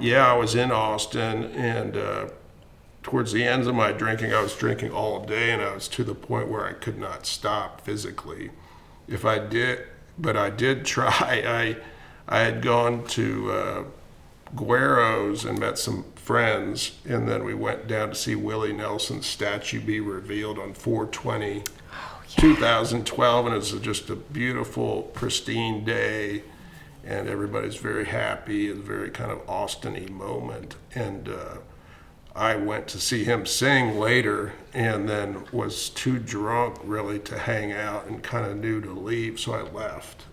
yeah, I was in Austin, and towards the end of my drinking, I was drinking all day, and I was to the point where I could not stop physically. If I did, but I did try. I had gone to Guero's and met some friends, and then we went down to see Willie Nelson's statue be revealed on 4/20, 2012, and it was just a beautiful, pristine day, and everybody's very happy. It's a very kind of Austin-y moment, and I went to see him sing later, and then was too drunk really to hang out, and kind of knew to leave, so I left.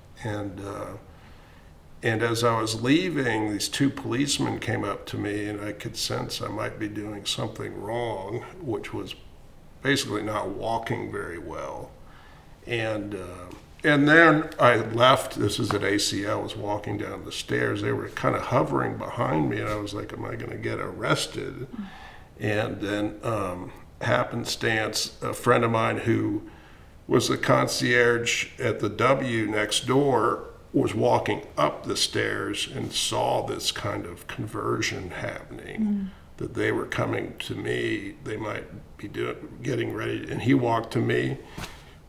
And as I was leaving, these two policemen came up to me, and I could sense I might be doing something wrong, which was basically not walking very well. And then I left. This is at ACL. I was walking down the stairs. They were kind of hovering behind me, and I was like, am I going to get arrested? And then happenstance, a friend of mine who was the concierge at the W next door was walking up the stairs and saw this kind of conversion happening, that they were coming to me, they might be getting ready, and he walked to me,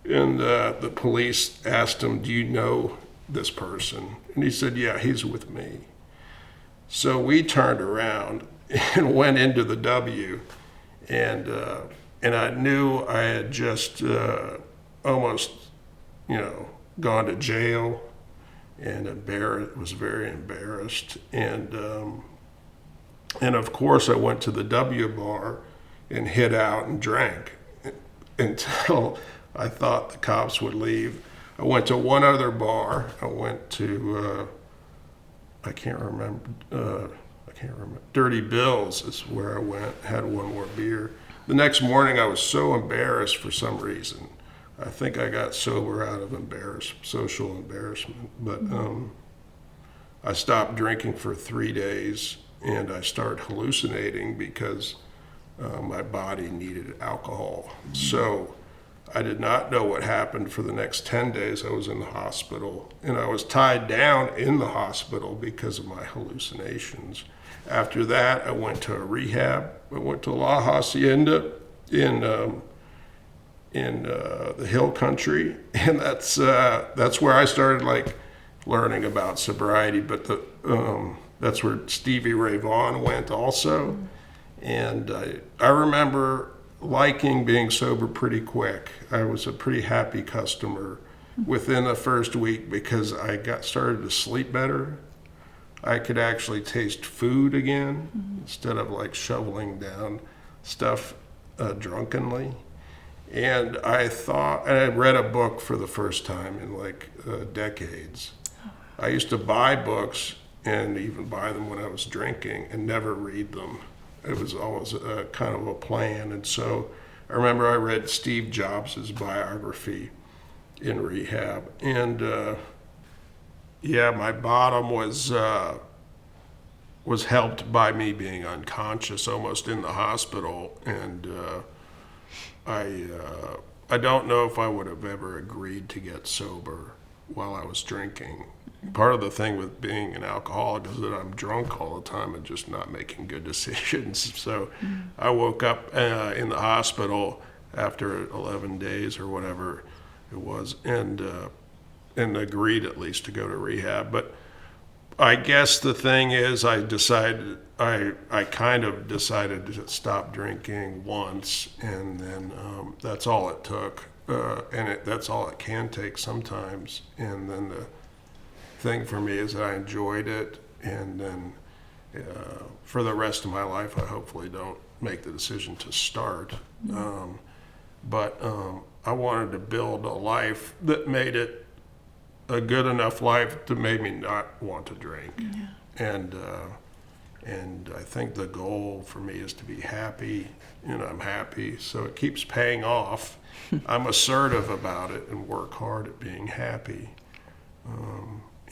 and the police asked him, do you know this person? And he said, yeah, he's with me. So we turned around and went into the W, and I knew I had just almost, gone to jail, and was very embarrassed. And of course I went to the W bar and hid out and drank until I thought the cops would leave. I went to one other bar. I went to, I can't remember, Dirty Bill's is where I went, had one more beer. The next morning I was so embarrassed for some reason. I think I got sober out of social embarrassment, but I stopped drinking for 3 days, and I started hallucinating because my body needed alcohol. So I did not know what happened for the next 10 days. I was in the hospital, and I was tied down in the hospital because of my hallucinations. After that, I went to a rehab. I went to La Hacienda in the hill country, and that's where I started learning about sobriety. But that's where Stevie Ray Vaughan went also, and I remember liking being sober pretty quick. I was a pretty happy customer within the first week because I started to sleep better. I could actually taste food again instead of shoveling down stuff drunkenly. And I read a book for the first time in decades. I used to buy books and even buy them when I was drinking and never read them. It was always kind of a plan. And so I remember I read Steve Jobs' biography in rehab. And my bottom was helped by me being unconscious almost in the hospital. And I don't know if I would have ever agreed to get sober while I was drinking. Part of the thing with being an alcoholic is that I'm drunk all the time and just not making good decisions. So I woke up in the hospital after 11 days or whatever it was, and agreed at least to go to rehab. But I guess the thing is, I kind of decided to stop drinking once, and then that's all it took, and that's all it can take sometimes. And then the thing for me is that I enjoyed it, and then for the rest of my life, I hopefully don't make the decision to start. But I wanted to build a life that made it a good enough life to make me not want to drink. And I think the goal for me is to be happy, and I'm happy, so it keeps paying off. I'm assertive about it and work hard at being happy.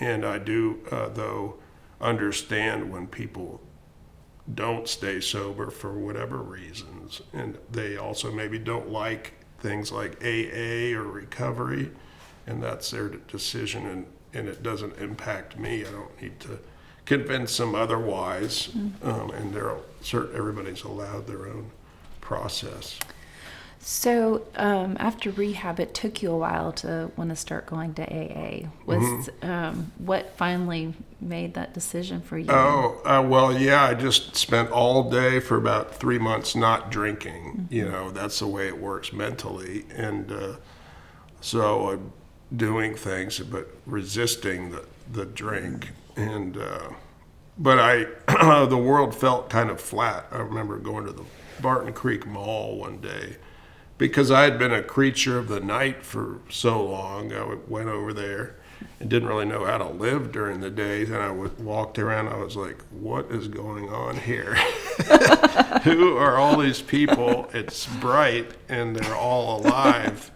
And I do, though, understand when people don't stay sober for whatever reasons, and they also maybe don't like things like AA or recovery, and that's their decision, and it doesn't impact me. I don't need to convince them otherwise, and everybody's allowed their own process. So after rehab, it took you a while to want to start going to AA. Was what finally made that decision for you? Well, yeah, I just spent all day for about 3 months not drinking. You know, that's the way it works mentally. And so I'm doing things, but resisting the drink. And but the world felt kind of flat. I remember going to the Barton Creek Mall one day, because I had been a creature of the night for so long. I went over there and didn't really know how to live during the days. And I walked around, I was like, what is going on here? Who are all these people? It's bright and they're all alive.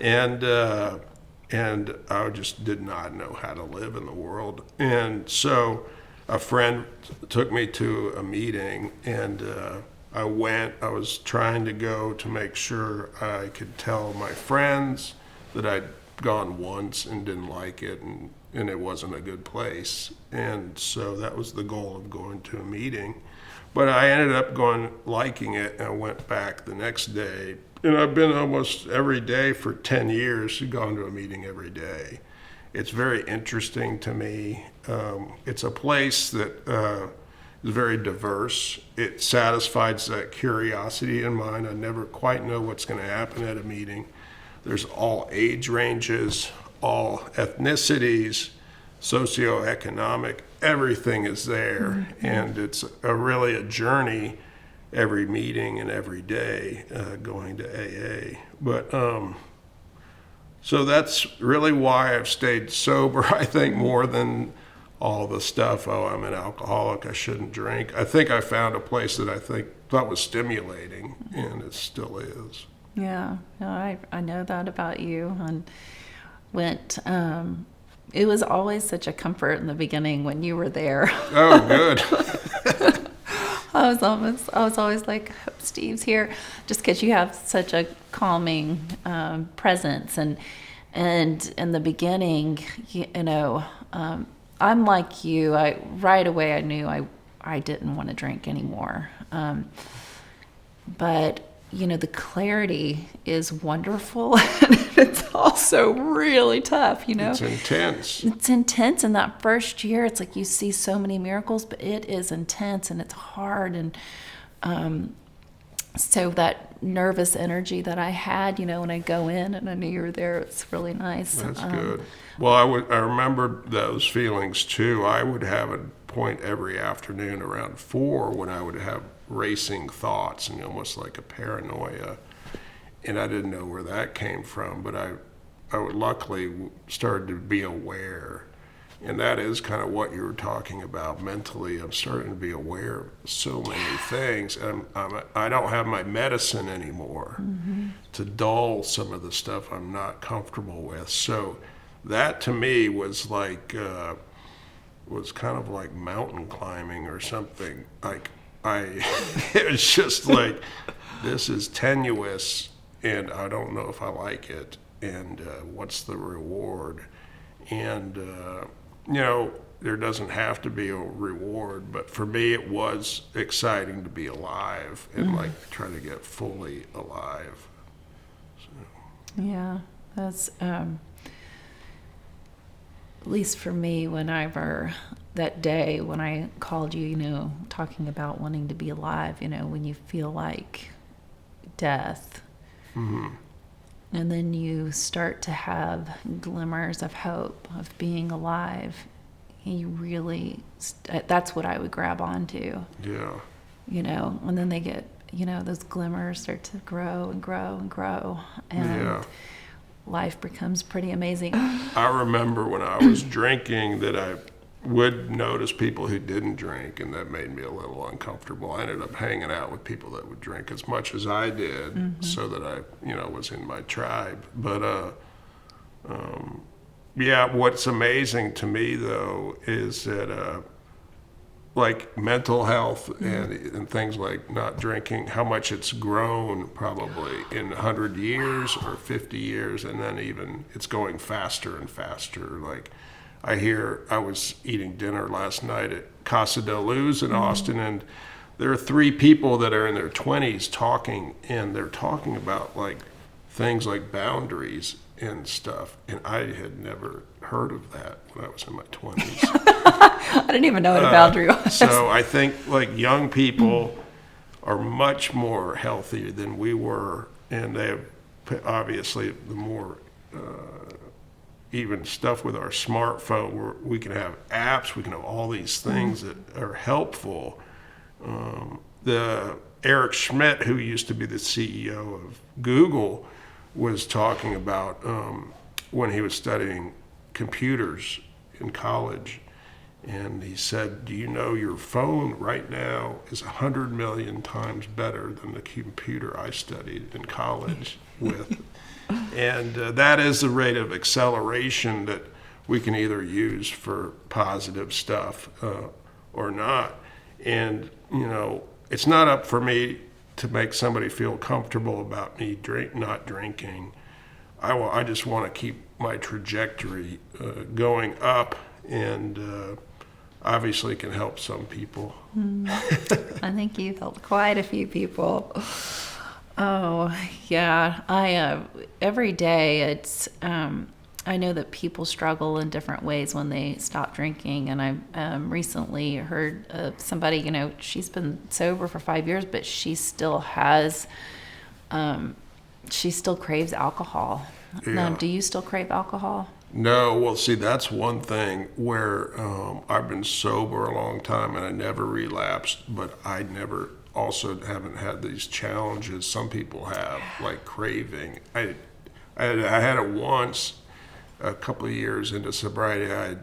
And I just did not know how to live in the world. And so a friend took me to a meeting, and I went. I was trying to go to make sure I could tell my friends that I'd gone once and didn't like it, and it wasn't a good place. And so that was the goal of going to a meeting. But I ended up liking it, and I went back the next day. And I've been almost every day for 10 years, gone to a meeting every day. It's very interesting to me. It's a place that is very diverse. It satisfies that curiosity in mine. I never quite know what's going to happen at a meeting. There's all age ranges, all ethnicities, socioeconomic, everything is there. And it's really a journey every meeting and every day going to AA. But so that's really why I've stayed sober, I think, more than all the stuff, I'm an alcoholic, I shouldn't drink. I think I found a place that I thought was stimulating, and it still is. Yeah, no, I know that about you. And it was always such a comfort in the beginning when you were there. Oh, good. I was always like, I hope Steve's here, just because you have such a calming presence. And in the beginning, I'm like you. Right away I knew I didn't want to drink anymore. But the clarity is wonderful. It's also really tough, It's intense. It's intense in that first year. It's like you see so many miracles, but it is intense and it's hard. And so that nervous energy that I had, when I go in and I knew you were there, it's really nice. That's good. Well, I remember those feelings too. I would have a point every afternoon around 4 when I would have racing thoughts and almost like a paranoia, and I didn't know where that came from, but I would luckily started to be aware, and that is kind of what you were talking about mentally. I'm starting to be aware of so many things, and I don't have my medicine anymore to dull some of the stuff I'm not comfortable with. So that to me was like was kind of like mountain climbing or something. Like it was just like, this is tenuous and I don't know if I like it, and what's the reward? And there doesn't have to be a reward, but for me it was exciting to be alive and like try to get fully alive. So. Yeah, that's at least for me, whenever that day when I called you, talking about wanting to be alive, when you feel like death, and then you start to have glimmers of hope of being alive, you really, that's what I would grab onto. Yeah. And then they get, those glimmers start to grow and grow and grow, and life becomes pretty amazing. I remember when I was drinking that I would notice people who didn't drink, and that made me a little uncomfortable. I ended up hanging out with people that would drink as much as I did, so that I, was in my tribe. But what's amazing to me though is that like mental health and things like not drinking, how much it's grown probably in 100 years or 50 years, and then even it's going faster and faster. Like I was eating dinner last night at Casa de Luz in Austin, and there are 3 people that are in their 20s talking, and they're talking about like things like boundaries and stuff. And I had never heard of that when I was in my 20s. I didn't even know what a boundary was. So I think like young people are much more healthy than we were, and they have obviously the more even stuff with our smartphone where we can have apps, we can have all these things that are helpful. The Eric Schmidt, who used to be the CEO of Google, was talking about when he was studying computers in college, and he said, do you know your phone right now is 100 million times better than the computer I studied in college with? And that is the rate of acceleration that we can either use for positive stuff or not. And, you know, it's not up for me to make somebody feel comfortable about me not drinking. I just want to keep my trajectory going up, and obviously can help some people. I think you've helped quite a few people. Oh, yeah. Every day it's, I know that people struggle in different ways when they stop drinking. And I recently heard of somebody, you know, she's been sober for 5 years, but she still has, she still craves alcohol. Yeah. Do you still crave alcohol? No, well, see, that's one thing where I've been sober a long time and I never relapsed, but I never also haven't had these challenges some people have, like craving. I had it once, a couple of years into sobriety. I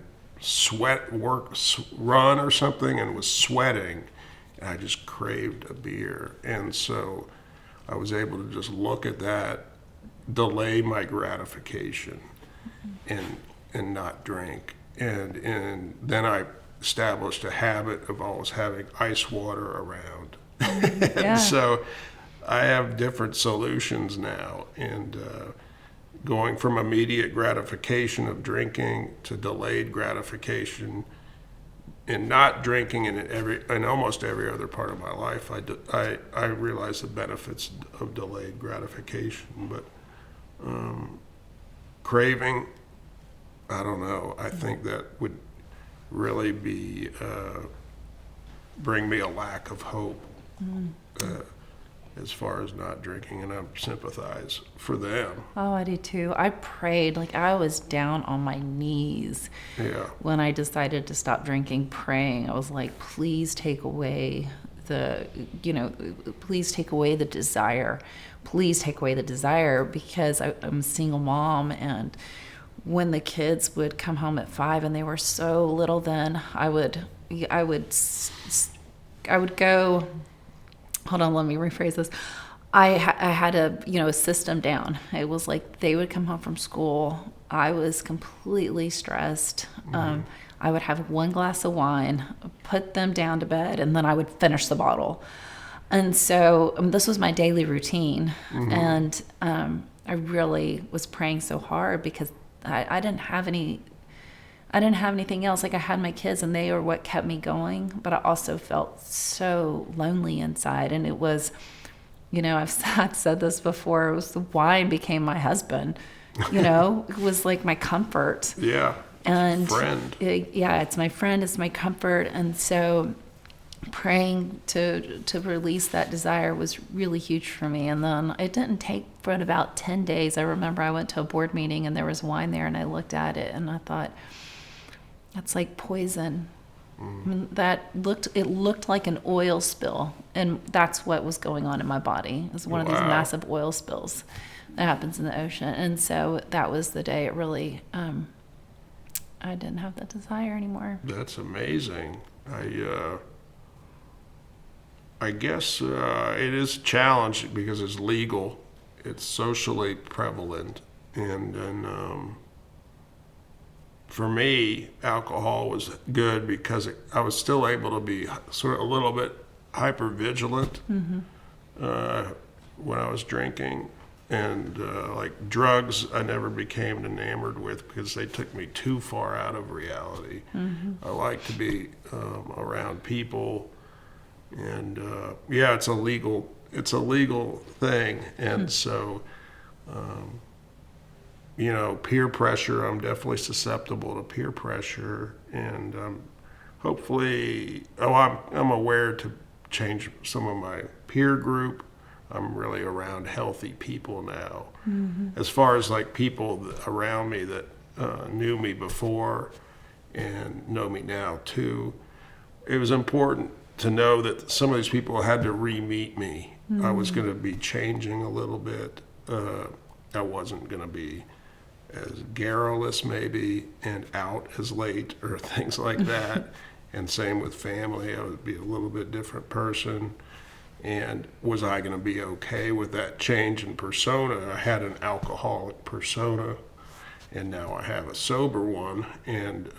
run or something and was sweating, and I just craved a beer. And so I was able to just look at that, delay my gratification, and not drink. And then I established a habit of always having ice water around. Yeah. So I have different solutions now, and going from immediate gratification of drinking to delayed gratification and not drinking in almost every other part of my life, I realize the benefits of delayed gratification. But craving, I don't know. I think that would really be bring me a lack of hope as far as not drinking, and I sympathize for them. Oh, I do too. I prayed, like I was down on my knees when I decided to stop drinking, praying. I was like, please take away please take away the desire. Please take away the desire, because I'm a single mom, and when the kids would come home at 5 and they were so little then, I would go, hold on, let me rephrase this. I had a system down. It was like they would come home from school. I was completely stressed. I would have 1 glass of wine, put them down to bed, and then I would finish the bottle. And so this was my daily routine. And I really was praying so hard because I didn't have anything else. Like I had my kids and they were what kept me going, but I also felt so lonely inside. And it was, I've said this before, it was the wine became my husband, it was like my comfort. Yeah. And friend. It's my friend, it's my comfort. And so praying to release that desire was really huge for me. And then it didn't take but about 10 days. I remember I went to a board meeting and there was wine there, and I looked at it and I thought, that's like poison. I mean, it looked like an oil spill, and that's what was going on in my body. It was one of these massive oil spills that happens in the ocean. And so that was the day it really, I didn't have that desire anymore. That's amazing. I guess it is a challenge because it's legal, it's socially prevalent, and then for me, alcohol was good because I was still able to be sort of a little bit hyper vigilant when I was drinking, And like drugs, I never became enamored with because they took me too far out of reality. I like to be around people, and yeah, it's a legal thing, and so you know, peer pressure. I'm definitely susceptible to peer pressure, and hopefully, I'm aware to change some of my peer group. I'm really around healthy people now. As far as like people around me that knew me before and know me now too, it was important to know that some of these people had to re-meet me. I was going to be changing a little bit. I wasn't going to be as garrulous maybe and out as late or things like that. And same with family. I would be a little bit different person. And was I going to be okay with that change in persona? I had an alcoholic persona, and now I have a sober one. And,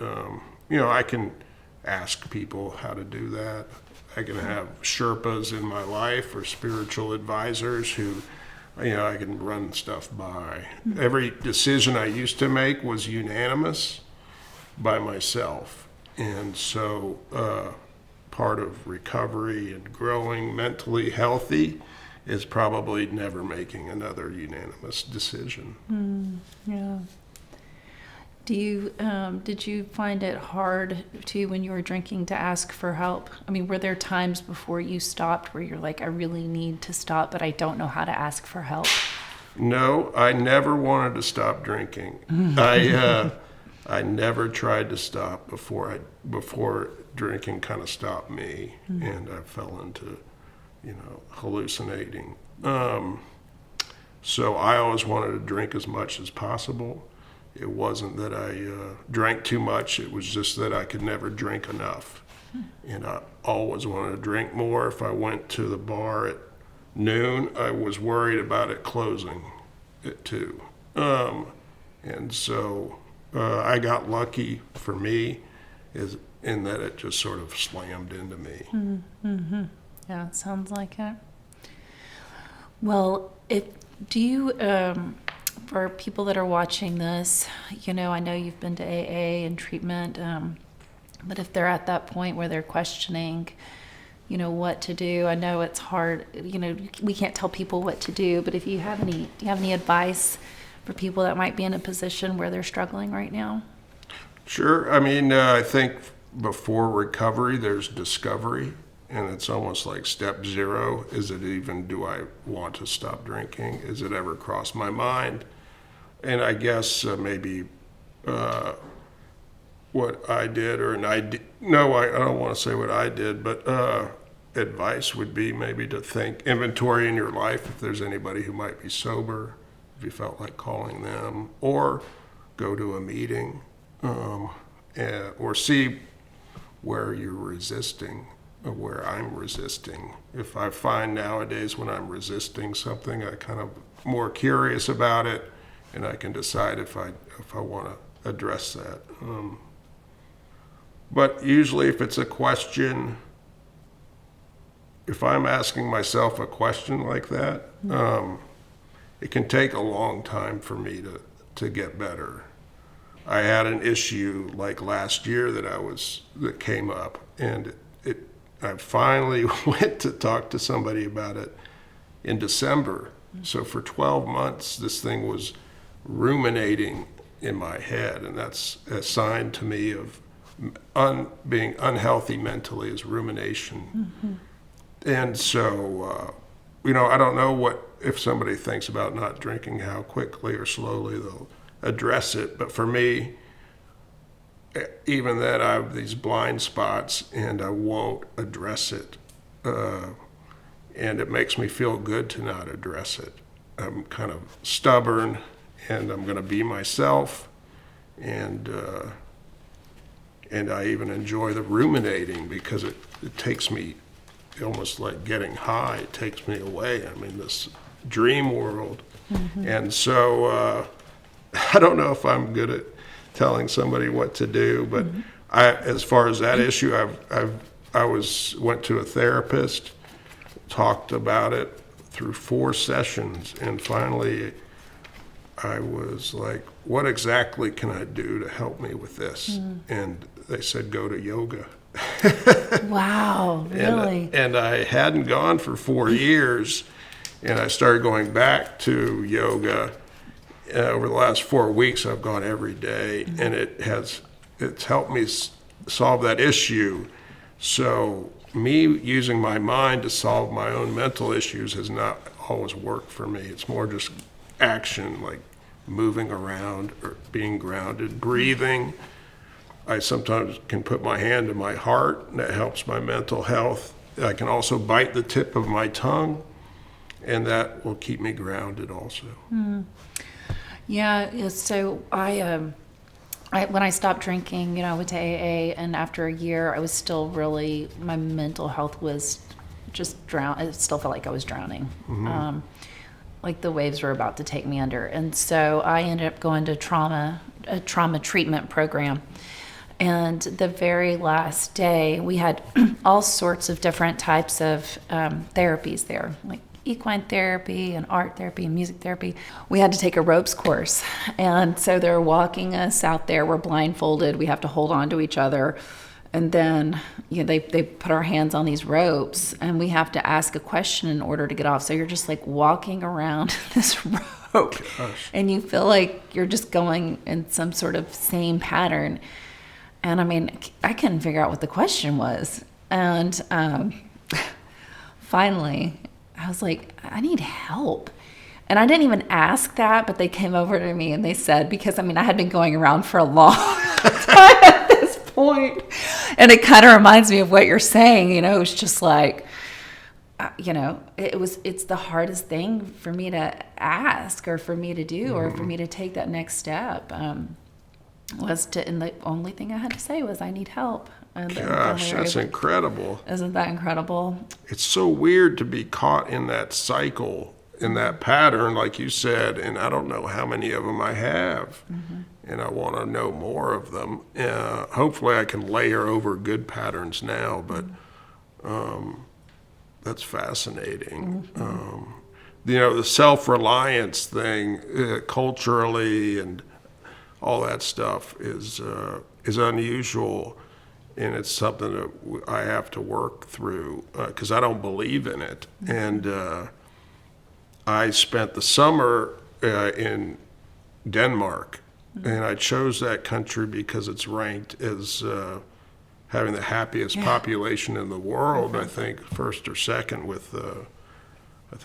you know, I can ask people how to do that. I can have Sherpas in my life or spiritual advisors who, you know, I can run stuff by. Every decision I used to make was unanimous by myself. And so, part of recovery and growing mentally healthy is probably never making another unanimous decision. Yeah. Do you did you find it hard to, when you were drinking, to ask for help? I mean, were there times before you stopped where you're like, I really need to stop, but I don't know how to ask for help? No, I never wanted to stop drinking. I never tried to stop before drinking kind of stopped me, and I fell into, you know, hallucinating. So I always wanted to drink as much as possible. It wasn't that I drank too much. It was just that I could never drink enough. And I always wanted to drink more. If I went to the bar at noon, I was worried about it closing at 2. And so I got lucky for me in that it just sort of slammed into me. Yeah, it sounds like it. Well, do you, for people that are watching this, you know, I know you've been to AA and treatment, but if they're at that point where they're questioning, you know, what to do, I know it's hard, you know, we can't tell people what to do, but do you have any advice for people that might be in a position where they're struggling right now? Sure. I mean, I think before recovery, there's discovery, and it's almost like step 0. Is it even, do I want to stop drinking? Is it ever crossed my mind? And I guess maybe what I did, I don't want to say what I did, but advice would be maybe to think, inventory in your life if there's anybody who might be sober, if you felt like calling them, or go to a meeting, or see where you're resisting, or where I'm resisting. If I find nowadays when I'm resisting something, I kind of more curious about it, and I can decide if I want to address that. But usually if it's a question, if I'm asking myself a question like that, it can take a long time for me to get better. I had an issue like last year that came up, and I finally went to talk to somebody about it in December. So for 12 months, this thing was ruminating in my head, and that's a sign to me of being unhealthy mentally, is rumination. And so, you know, I don't know if somebody thinks about not drinking, how quickly or slowly they'll address it. But for me, even that, I have these blind spots and I won't address it. And it makes me feel good to not address it. I'm kind of stubborn, and I'm going to be myself. And I even enjoy the ruminating because it takes me, almost like getting high, it takes me away. I'm in this dream world. And so I don't know if I'm good at telling somebody what to do, but as far as that issue, I went to a therapist, talked about it through 4 sessions, and finally I was like, what exactly can I do to help me with this? And they said, go to yoga. Wow, really? And I hadn't gone for 4 years, and I started going back to yoga. Over the last 4 weeks, I've gone every day, and it's helped me solve that issue. So me using my mind to solve my own mental issues has not always worked for me. It's more just action, like moving around or being grounded, breathing. I sometimes can put my hand to my heart, and that helps my mental health. I can also bite the tip of my tongue, and that will keep me grounded also. Yeah, so I when I stopped drinking, I went to AA, and after a year, I was still really, my mental health was just it still felt like I was drowning. Like the waves were about to take me under. And so I ended up going to a trauma treatment program. And the very last day, we had all sorts of different types of therapies there, like equine therapy and art therapy and music therapy. We had to take a ropes course. And so they're walking us out there. We're blindfolded. We have to hold on to each other. And then they put our hands on these ropes, and we have to ask a question in order to get off. So you're just like walking around this rope. Gosh. And you feel like you're just going in some sort of same pattern. And I mean, I couldn't figure out what the question was. And finally, I was like, I need help. And I didn't even ask that, but they came over to me and they said, because I had been going around for a long time at this point. And it kind of reminds me of what you're saying. It's just like, it's the hardest thing for me to ask or for me to do or for me to take that next step. And the only thing I had to say was, I need help. And Gosh, that's incredible. Isn't that incredible? It's so weird to be caught in that cycle, in that pattern, like you said, and I don't know how many of them I have, and I want to know more of them. Hopefully I can layer over good patterns now, but that's fascinating. The self-reliance thing, culturally and all that stuff is unusual, and it's something that I have to work through because I don't believe in it. And I spent the summer in Denmark, and I chose that country because it's ranked as having the happiest population in the world. I think first or second with I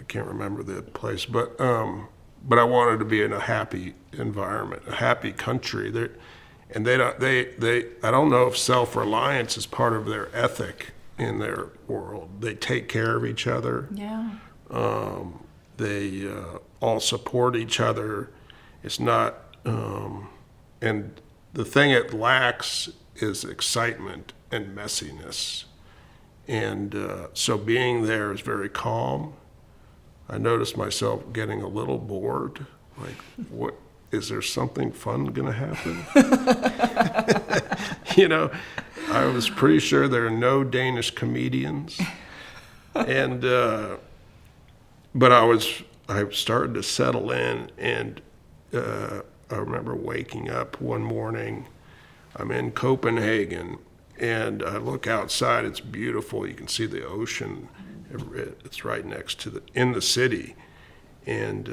can't remember the place, but I wanted to be in a happy environment, a happy country. And I don't know if self-reliance is part of their ethic in their world. They take care of each other. Yeah. They all support each other. It's not, and the thing it lacks is excitement and messiness. And so being there is very calm. I noticed myself getting a little bored. Like, what, is there something fun going to happen? I was pretty sure there are no Danish comedians. And, but I started to settle in, and I remember waking up one morning. I'm in Copenhagen, and I look outside. It's beautiful. You can see the ocean. It's right next to in the city, and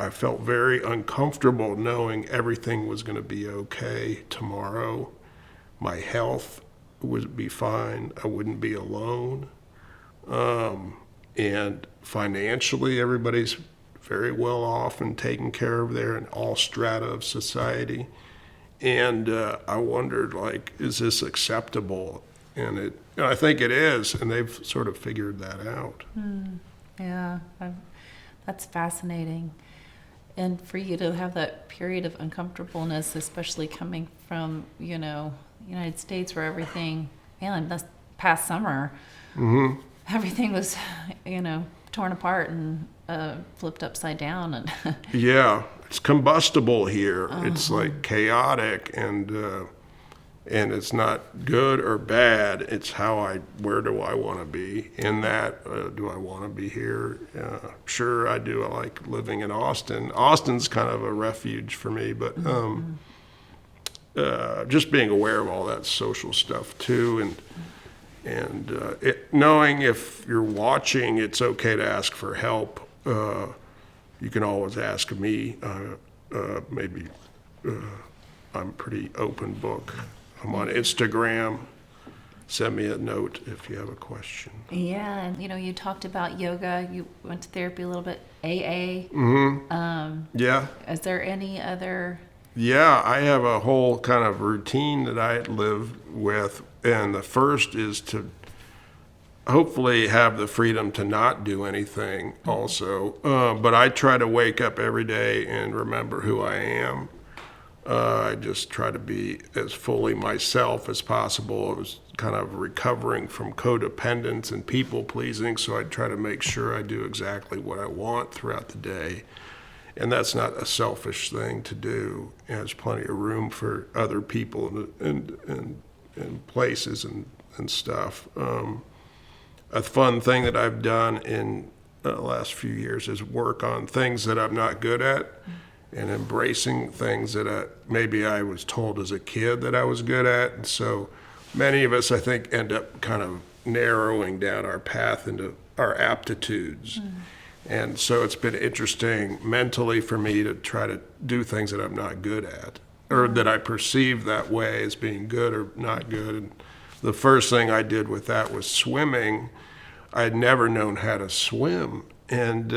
I felt very uncomfortable knowing everything was going to be okay tomorrow. My health would be fine. I wouldn't be alone, and financially, everybody's very well off and taken care of there in all strata of society. And I wondered, like, is this acceptable? And I think it is, and they've sort of figured that out. Yeah, that's fascinating. And for you to have that period of uncomfortableness, especially coming from, United States, where everything, this past summer, everything was, torn apart and flipped upside down. And yeah, it's combustible here. It's like chaotic, and And it's not good or bad. It's where do I want to be in that? Do I want to be here? Sure, I do. I like living in Austin. Austin's kind of a refuge for me, but just being aware of all that social stuff too, and knowing if you're watching, it's okay to ask for help. You can always ask me. Maybe I'm a pretty open book. I'm on Instagram. Send me a note if you have a question. Yeah, and you talked about yoga. You went to therapy a little bit. AA. Yeah. Is there any other? Yeah, I have a whole kind of routine that I live with, and the first is to hopefully have the freedom to not do anything also. But I try to wake up every day and remember who I am. I just try to be as fully myself as possible. I was kind of recovering from codependence and people pleasing, so I try to make sure I do exactly what I want throughout the day. And that's not a selfish thing to do. There's plenty of room for other people and places and stuff. A fun thing that I've done in the last few years is work on things that I'm not good at. And embracing things that maybe I was told as a kid that I was good at. And so many of us, I think, end up kind of narrowing down our path into our aptitudes. And so it's been interesting mentally for me to try to do things that I'm not good at, or that I perceive that way as being good or not good. And the first thing I did with that was swimming. I had never known how to swim. And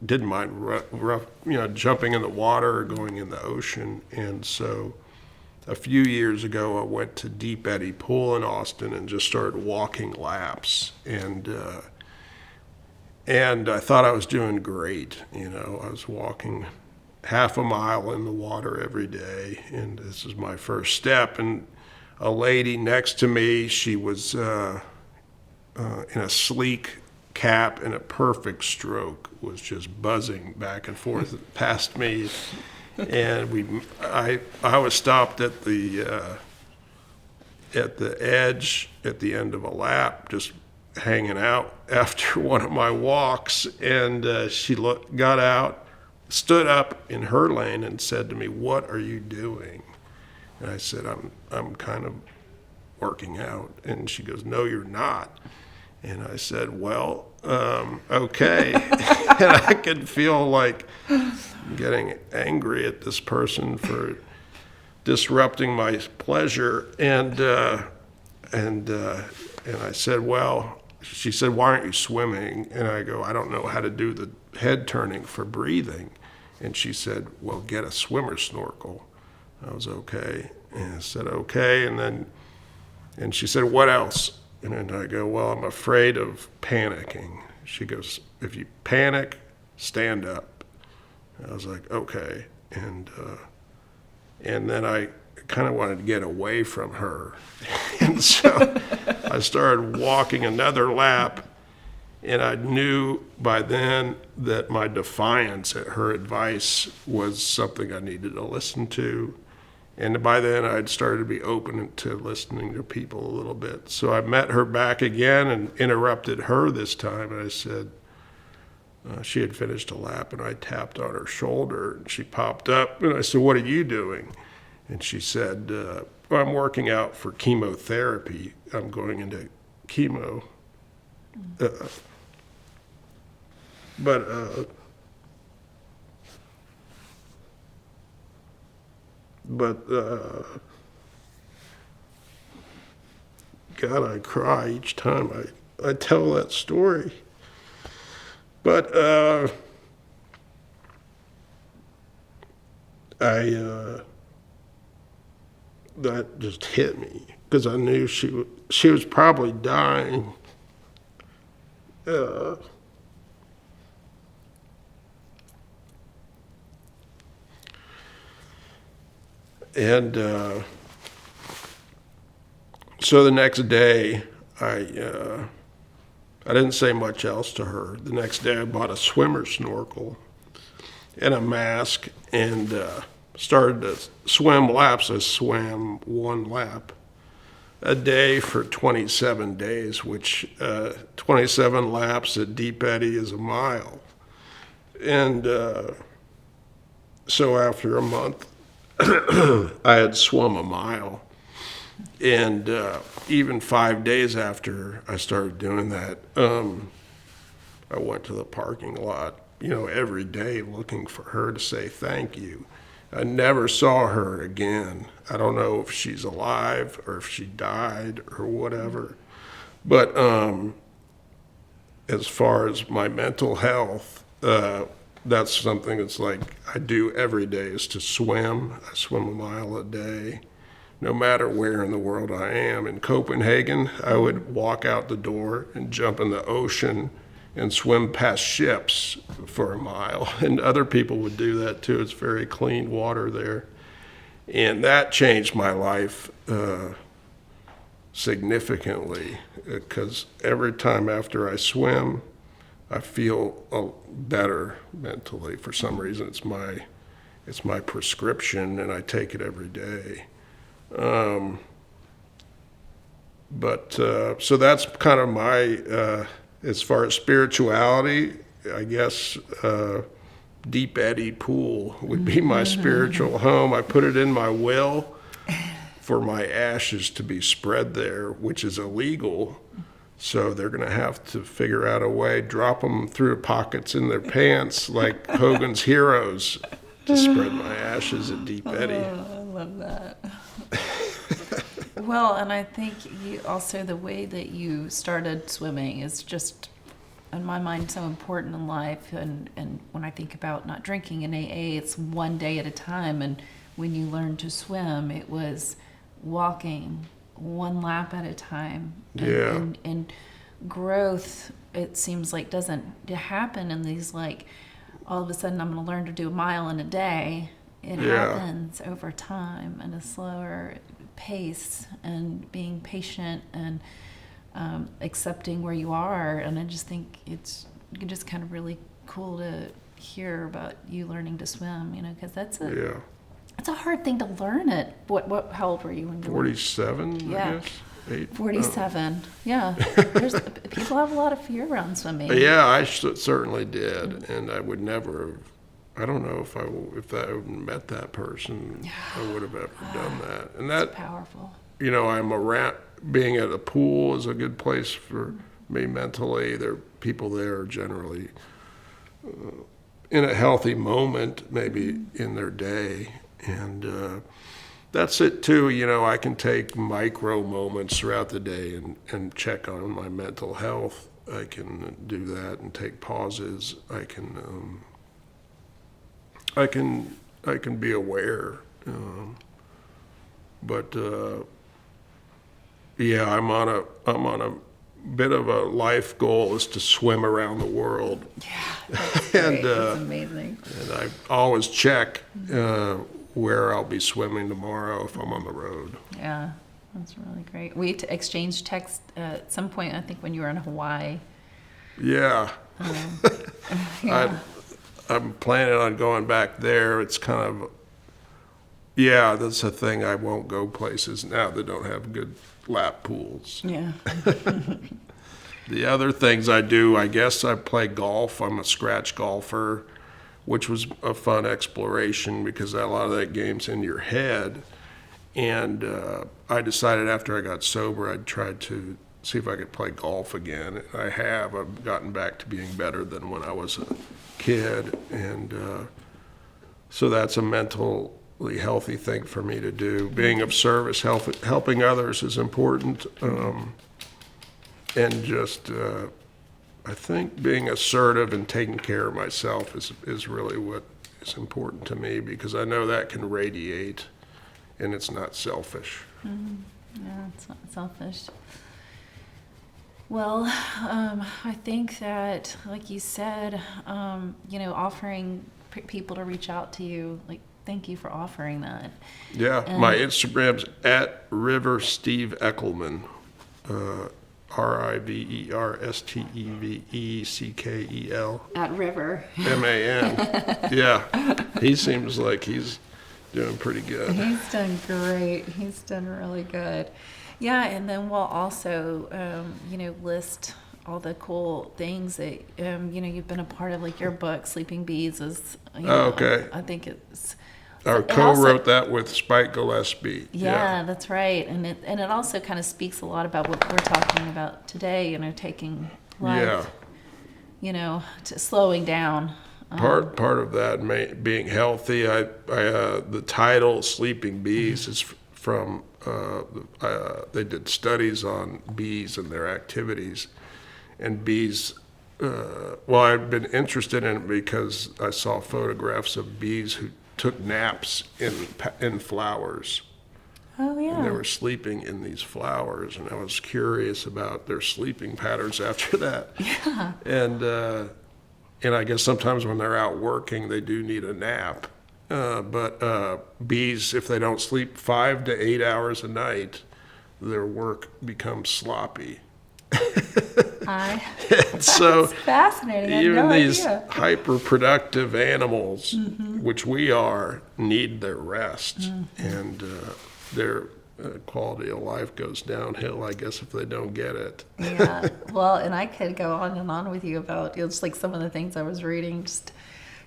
didn't mind rough, jumping in the water or going in the ocean. And so a few years ago, I went to Deep Eddy Pool in Austin and just started walking laps. And I thought I was doing great. I was walking half a mile in the water every day, and this is my first step. And a lady next to me, she was in a sleek cap and a perfect stroke, was just buzzing back and forth past me, and I was stopped at the edge at the end of a lap, just hanging out after one of my walks, and she got out, stood up in her lane, and said to me, "What are you doing?" And I said, "I'm kind of working out." And she goes, "No, you're not." And I said, "Well, okay." And I could feel like getting angry at this person for disrupting my pleasure. And I said, "Well," she said, "Why aren't you swimming?" And I go, "I don't know how to do the head turning for breathing." And she said, "Well, get a swimmer snorkel." I was okay. And I said, "Okay." And she said, "What else?" And then I go, "Well, I'm afraid of panicking." She goes, "If you panic, stand up." And I was like, "Okay." And then I kind of wanted to get away from her. And so I started walking another lap, and I knew by then that my defiance at her advice was something I needed to listen to. And by then, I'd started to be open to listening to people a little bit. So I met her back again and interrupted her this time. And I said, she had finished a lap, and I tapped on her shoulder, and she popped up. And I said, "What are you doing?" And she said, "Well, I'm working out for chemotherapy. I'm going into chemo." But God, I cry each time I tell that story. But that just hit me because I knew she was probably dying. And so the next day, I didn't say much else to her. The next day, I bought a swimmer snorkel and a mask, and started to swim laps. I swam 1 lap a day for 27 days, which 27 laps at Deep Eddy is a mile. And so after a month, I had swum a mile. And even 5 days after I started doing that, I went to the parking lot, every day looking for her to say thank you. I never saw her again. I don't know if she's alive or if she died or whatever. But as far as my mental health, that's something that's like I do every day is to swim. I swim a mile a day, no matter where in the world I am. In Copenhagen, I would walk out the door and jump in the ocean and swim past ships for a mile. And other people would do that too. It's very clean water there. And that changed my life significantly, because every time after I swim, I feel better mentally. For some reason, it's my prescription, and I take it every day. So that's kind of my, as far as spirituality, I guess Deep Eddy Pool would be my spiritual home. I put it in my will for my ashes to be spread there, which is illegal. So they're going to have to figure out a way, drop them through pockets in their pants like Hogan's Heroes to spread my ashes at Deep Eddy. Oh, I love that. Well, and I think also the way that you started swimming is just, in my mind, so important in life. And when I think about not drinking in AA, it's one day at a time. And when you learn to swim, it was walking 1 lap at a time. And growth, it seems like, doesn't happen in these, like, all of a sudden I'm going to learn to do a mile in a day. It happens over time and a slower pace, and being patient and accepting where you are. And I just think it's just kind of really cool to hear about you learning to swim, because that's a hard thing to learn at how old were you when you were 47? I guess. 47. Yeah. People have a lot of fear around swimming. Yeah, I certainly did, and I would never have. I don't know if I had met that person, I would have ever done that. And that's powerful. I'm around. Being at a pool is a good place for me mentally. There, people there are generally in a healthy moment, maybe in their day, and that's it too. I can take micro moments throughout the day and check on my mental health. I can do that and take pauses. I can be aware, but I'm on a bit of a life goal is to swim around the world. Yeah, that's great. That's amazing. And I always check where I'll be swimming tomorrow if I'm on the road. Yeah, that's really great. We exchanged texts at some point, I think, when you were in Hawaii. Yeah. I'm planning on going back there. It's kind of, that's a thing. I won't go places now that don't have good lap pools. Yeah. The other things I do, I guess I play golf. I'm a scratch golfer, which was a fun exploration because a lot of that game's in your head. And I decided after I got sober, I'd try to see if I could play golf again. And I've gotten back to being better than when I was a kid. And so that's a mentally healthy thing for me to do. Being of service, helping others is important. And just, I think being assertive and taking care of myself is really what is important to me, because I know that can radiate and it's not selfish. Mm-hmm. Yeah, it's not selfish. Well, I think that, like you said, offering people to reach out to you, like, thank you for offering that. Yeah, and my Instagram's at River Steve Eckelman, RIVERSTEVECKEL. At River. MAN. Yeah, he seems like he's doing pretty good. He's done great. He's done really good. Yeah, and then we'll also, list all the cool things that, you've been a part of, like your book, Sleeping Bees is, Okay. I think it's... I it co-wrote also- that with Spike Gillespie. Yeah, that's right. And it also kind of speaks a lot about what we're talking about today, taking life, to slowing down. Part of that being healthy. The title "Sleeping Bees" is from they did studies on bees and their activities, and bees. Well, I've been interested in it because I saw photographs of bees who took naps in flowers. Oh, yeah. And they were sleeping in these flowers, and I was curious about their sleeping patterns after that. Yeah. And I guess sometimes when they're out working, they do need a nap. But bees, if they don't sleep 5 to 8 hours a night, their work becomes sloppy. So That's fascinating. I had even no these idea. hyper-productive animals, which we are, need their rest, and their quality of life goes downhill, I guess, if they don't get it. Yeah. Well, and I could go on and on with you about just like some of the things I was reading, just,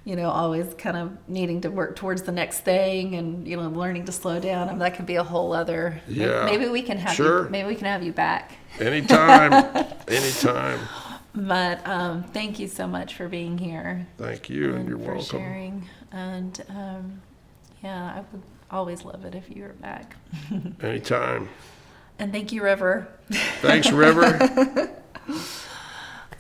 always kind of needing to work towards the next thing and, learning to slow down. I mean, that could be a whole other, Yeah. maybe we can have Sure. maybe we can have you back. Anytime, anytime. But thank you so much for being here. Thank you, and you're for welcome. sharing. And I would always love it if you were back. Anytime. And thank you, River. Thanks, River.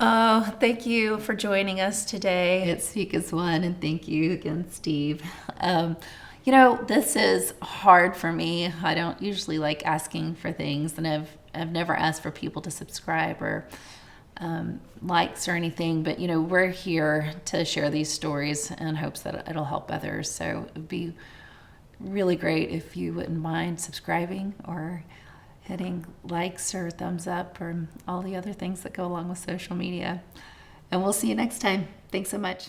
Oh, thank you for joining us today at Speak as One, and thank you again, Steve. This is hard for me. I don't usually like asking for things, and I've never asked for people to subscribe or likes or anything, but we're here to share these stories in hopes that it'll help others. So it would be really great if you wouldn't mind subscribing or hitting likes or thumbs up or all the other things that go along with social media. And we'll see you next time. Thanks so much.